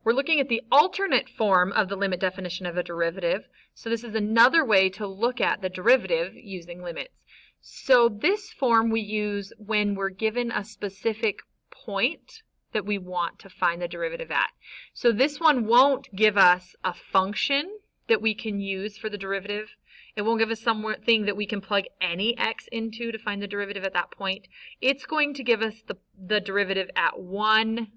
We're looking at the alternate form of the limit definition of a derivative. So this is another way to look at the derivative using limits. So this form we use when we're given a specific point that we want to find the derivative at. So this one won't give us a function that we can use for the derivative. It won't give us something that we can plug any x into to find the derivative at that point. It's going to give us the derivative at one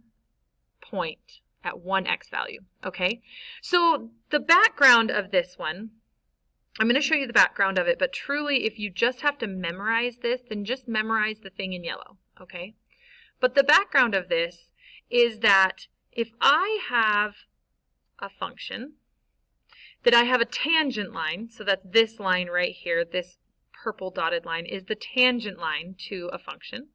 point, at one x value, okay? So the background of this one, I'm going to show you the background of it, but truly if you just have to memorize this, then just memorize the thing in yellow, okay? But the background of this is that if I have a function, that I have a tangent line, so that's this line right here, this purple dotted line is the tangent line to a function.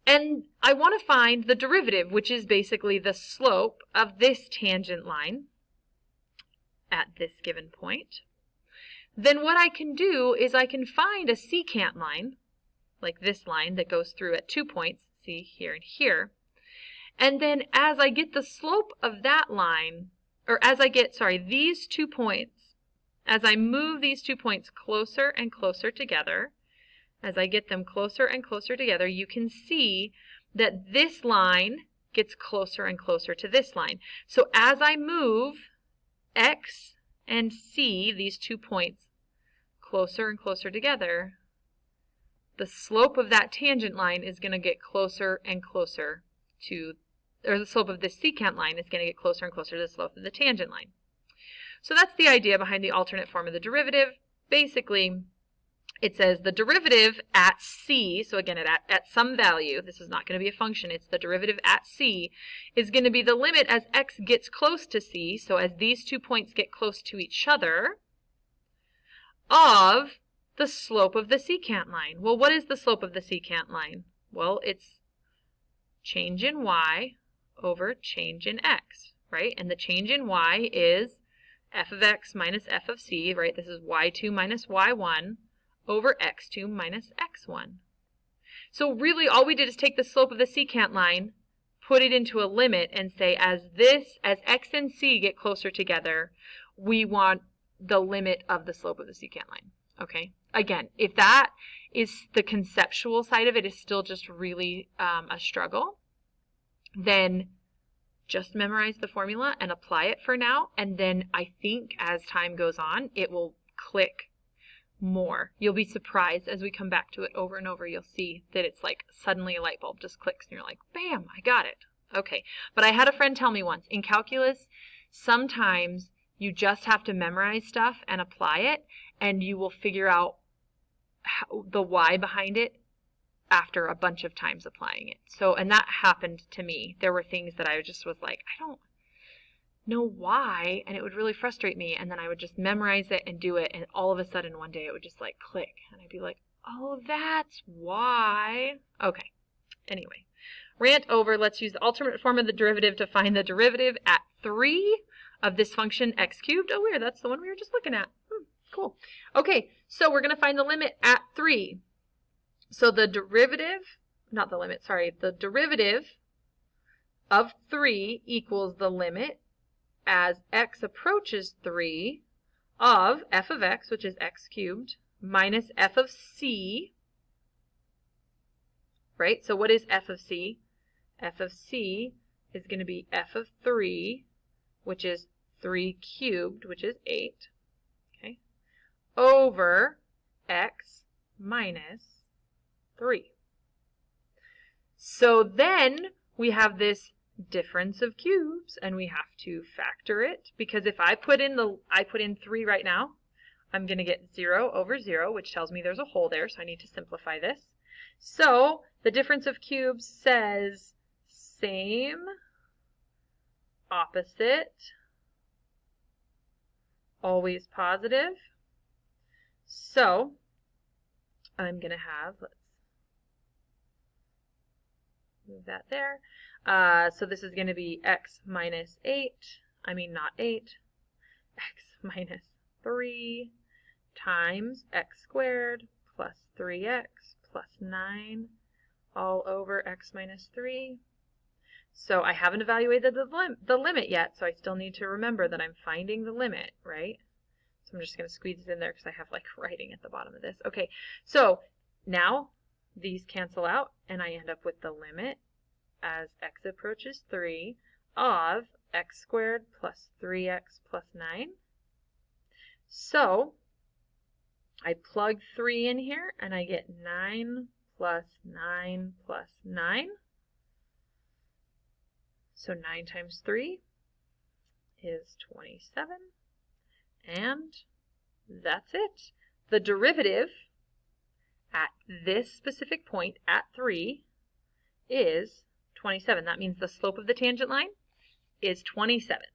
And I want to find the derivative, which is basically the slope of this tangent line at this given point. Then what I can do is I can find a secant line, like this line that goes through at 2 points, see here and here. And then as I get the slope of that line, or as I get, these 2 points, as I move these 2 points closer and closer together, as I get them closer and closer together, you can see that this line gets closer and closer to this line. So as I move x and c, these 2 points, closer and closer together, the slope of that tangent line is going to get closer and closer to, or the slope of this secant line is going to get closer and closer to the slope of the tangent line. So that's the idea behind the alternate form of the derivative. Basically, it says the derivative at c, so again at some value, this is not going to be a function, it's the derivative at c, is going to be the limit as x gets close to c, so as these 2 points get close to each other, of the slope of the secant line. Well, what is the slope of the secant line? Well, it's change in y over change in x, right? And the change in y is f of x minus f of c, right? This is y2 minus y1 over x2 minus x1. So really all we did is take the slope of the secant line, put it into a limit, and say as x and c get closer together, we want the limit of the slope of the secant line, okay? Again, if that is the conceptual side of it is still just really a struggle, then just memorize the formula and apply it for now, and then I think as time goes on, it will click more. You'll be surprised as we come back to it over and over. You'll see that it's like suddenly a light bulb just clicks and you're like, bam, I got it. Okay, but I had a friend tell me once, in calculus, sometimes you just have to memorize stuff and apply it, and you will figure out the why behind it after a bunch of times applying it. So, and that happened to me. There were things that I just was like, I don't know why, and it would really frustrate me, and then I would just memorize it and do it, and all of a sudden one day it would just like click, and I'd be like, oh, that's why. Okay, anyway, rant over. Let's use the alternate form of the derivative to find the derivative at 3 of this function x cubed. Oh, weird, that's the one we were just looking at. Cool. Okay, so we're going to find the limit at 3. So the derivative, not the limit, sorry, the derivative of 3 equals the limit as x approaches 3 of f of x, which is x cubed, minus f of c, right? So what is f of c? F of c is going to be f of 3, which is 3 cubed, which is 8, okay, over x minus 3. So then we have this difference of cubes, and we have to factor it, because if I put in 3 right now, I'm going to get 0 over 0, which tells me there's a hole there, so I need to simplify this. So the difference of cubes says same, opposite, always positive. So I'm going to have, let's move that there. So this is going to be x minus 8, not 8, x minus 3 times x squared plus 3x plus 9 all over x minus 3. So I haven't evaluated the limit yet, so I still need to remember that I'm finding the limit, right? So I'm just going to squeeze it in there because I have like writing at the bottom of this. Okay, so now these cancel out, and I end up with the limit as x approaches 3 of x squared plus 3x plus 9. So I plug 3 in here, and I get 9 plus 9 plus 9. So 9 times 3 is 27. And that's it. The derivative at this specific point at 3 is 27. That means the slope of the tangent line is 27.